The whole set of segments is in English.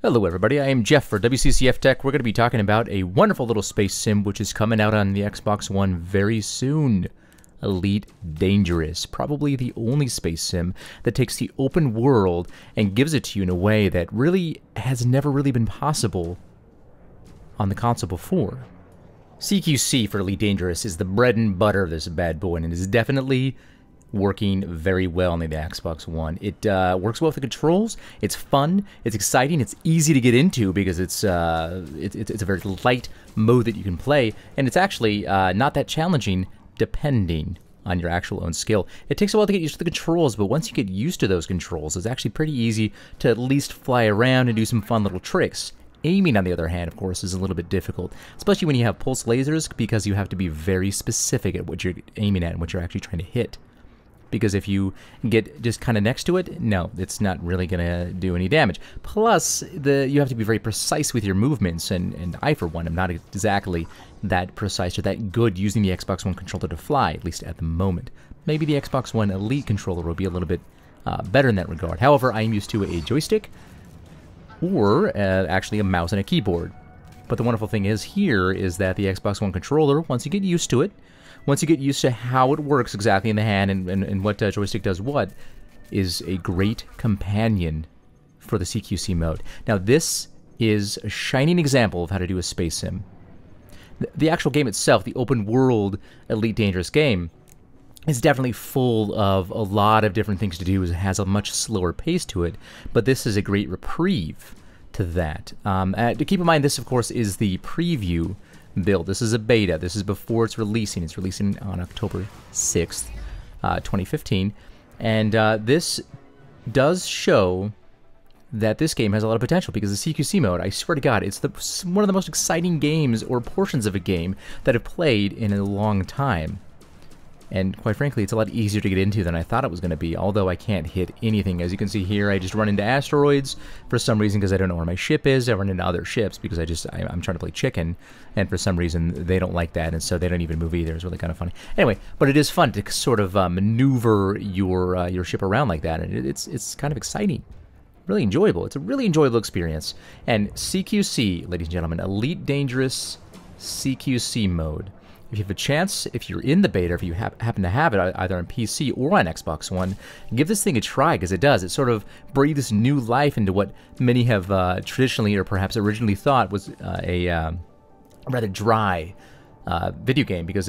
Hello everybody, I am Jeff for WCCF Tech. We're going to be talking about a wonderful little space sim which is coming out on the Xbox One very soon. Elite Dangerous. Probably the only space sim that takes the open world and gives it to you in a way that really has never really been possible on the console before. CQC for Elite Dangerous is the bread and butter of this bad boy, and it is definitely working very well on the Xbox One. It works well with the controls. It's fun. It's exciting. It's easy to get into because it's a very light mode that you can play, and it's actually not that challenging depending on your actual own skill. It takes a while to get used to the controls, but once you get used to those controls, it's actually pretty easy to at least fly around and do some fun little tricks. Aiming, on the other hand, of course, is a little bit difficult, especially when you have pulse lasers, because you have to be very specific at what you're aiming at and what you're actually trying to hit. Because if you get just kind of next to it, no, it's not really going to do any damage. Plus, you have to be very precise with your movements, and I, for one, am not exactly that precise or that good using the Xbox One controller to fly, at least at the moment. Maybe the Xbox One Elite controller will be a little bit better in that regard. However, I am used to a joystick, or actually a mouse and a keyboard. But the wonderful thing is that the Xbox One controller, once you get used to it, once you get used to how it works exactly in the hand and what joystick does what, is a great companion for the CQC mode. Now, this is a shining example of how to do a space sim. The actual game itself, the open world Elite Dangerous game, is definitely full of a lot of different things to do. It has a much slower pace to it, but this is a great reprieve to that. To keep in mind, this, of course, is the preview build. This is a beta. This is before it's releasing. It's releasing on October 6th, 2015. And this does show that this game has a lot of potential, because the CQC mode, I swear to God, it's one of the most exciting games or portions of a game that I've played in a long time. And quite frankly, it's a lot easier to get into than I thought it was going to be, although I can't hit anything. As you can see here, I just run into asteroids for some reason because I don't know where my ship is. I run into other ships because I'm trying to play chicken, and for some reason they don't like that, and so they don't even move either. It's really kind of funny. Anyway, but it is fun to sort of maneuver your ship around like that, and it's kind of exciting. Really enjoyable. It's a really enjoyable experience. And CQC, ladies and gentlemen, Elite Dangerous CQC mode. If you have a chance, if you're in the beta, if you happen to have it either on PC or on Xbox One, give this thing a try, because it does. It sort of breathes new life into what many have traditionally or perhaps originally thought was a rather dry video game, because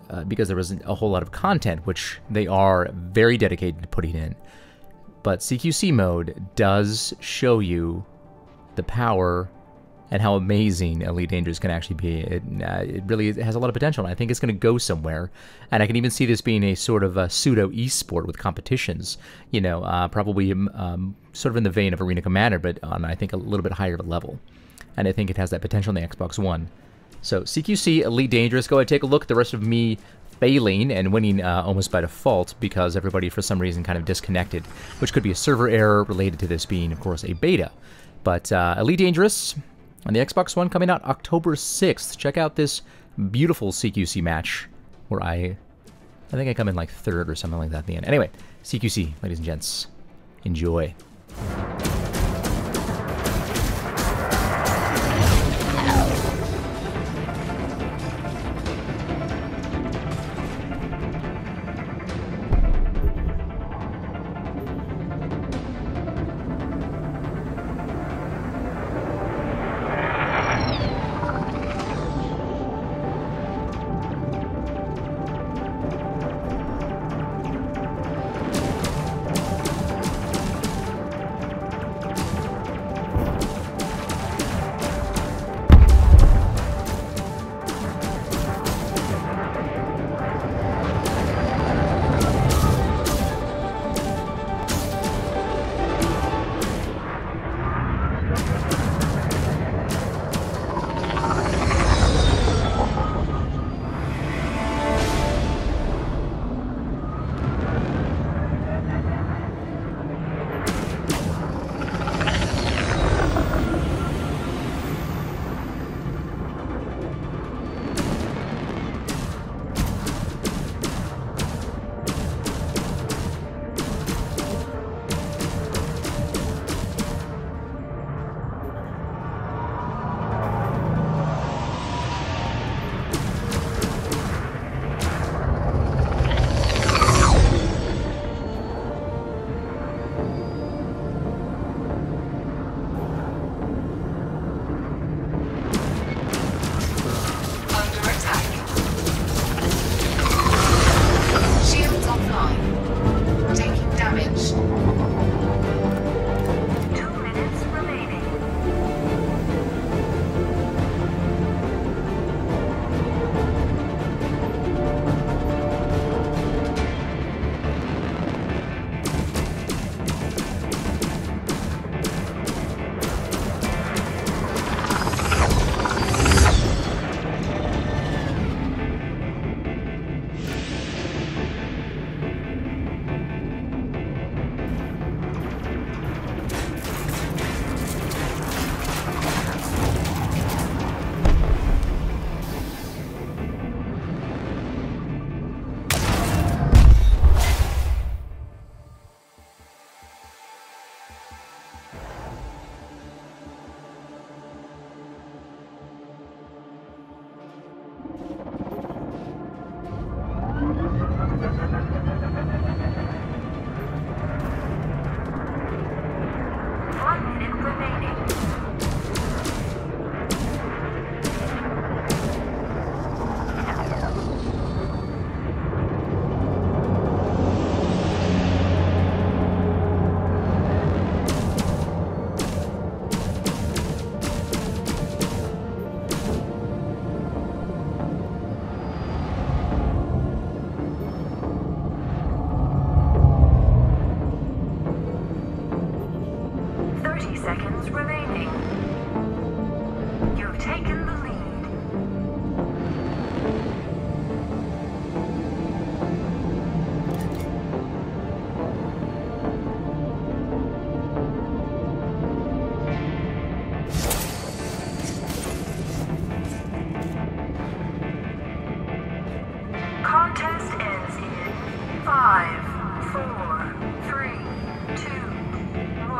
there wasn't a whole lot of content, which they are very dedicated to putting in. But CQC mode does show you the power and how amazing Elite Dangerous can actually be. It really has a lot of potential, and I think it's going to go somewhere. And I can even see this being a sort of a pseudo esport with competitions, you know, probably sort of in the vein of Arena Commander, but on, I think, a little bit higher of a level. And I think it has that potential on the Xbox One. So CQC Elite Dangerous, go ahead and take a look at the rest of me failing and winning almost by default, because everybody for some reason kind of disconnected, which could be a server error related to this being, of course, a beta. But Elite Dangerous on the Xbox One coming out October 6th. Check out this beautiful CQC match where I think I come in like third or something like that at the end. Anyway, CQC, ladies and gents, enjoy.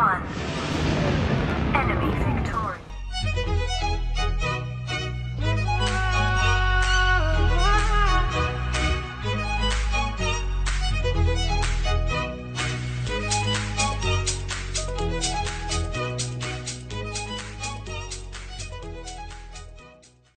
1.